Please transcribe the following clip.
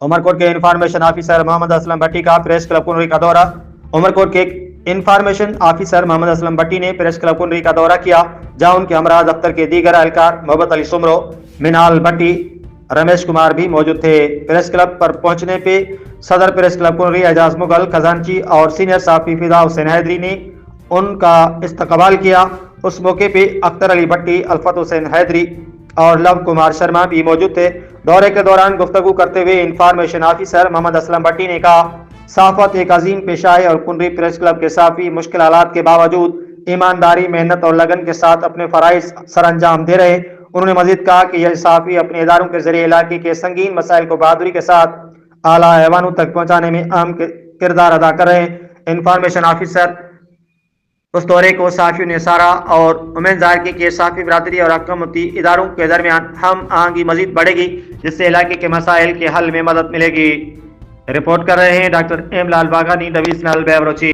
उमरकोट के information officer Mohammad Aslam भट्टी का press club कुनरी का दौरा। उमरकोट के इंफॉर्मेशन ऑफिसर मोहम्मद असलम भट्टी ने प्रेस क्लब कुनरी का दौरा किया, जहां उनके हमरा दफ्तर के दीगर एहलकार मोहब्बत अली सुमरो, मिनाल भट्टी, रमेश कुमार भी मौजूद थे। प्रेस क्लब पर पहुंचने पे सदर प्रेस क्लब कुनरी एजाज मुगल, खजानची और सीनियर सहाफी फिदा हुसैन हैदरी ने उनका इस्तकबाल किया। उस मौके पे अख्तर अली भट्टी, अल्फत हुसैन हैदरी और लव कुमार शर्मा भी मौजूद थे। दौरे के दौरान गुफ्तगू करते हुए इंफॉर्मेशन ऑफिसर मोहम्मद असलम भट्टी ने कहा, सहाफत एक अजीम पेशा है और कुनरी प्रेस क्लब के साफी मुश्किल हालात के बावजूद ईमानदारी, मेहनत और लगन के साथ अपने फराइज सर अंजाम दे रहे। उन्होंने मजीद कहा कि यह साफी अपने इदारों के जरिए इलाके के संगीन मसाइल को बहादुरी के साथ आला ऐवानों तक पहुंचाने में अहम किरदार अदा कर रहे हैं। इंफॉर्मेशन ऑफिसर उस दौरे को साफियों ने सारा और उम्मीद जाहिर की कि साफी बरादरी और हुकूमती इदारों के दरमियान हम आहंगी मजीद बढ़ेगी, जिससे इलाके के मसाइल के हल में मदद मिलेगी। रिपोर्ट कर रहे हैं डॉक्टर एम लाल बागानी, डिवीजनल बेवरोची।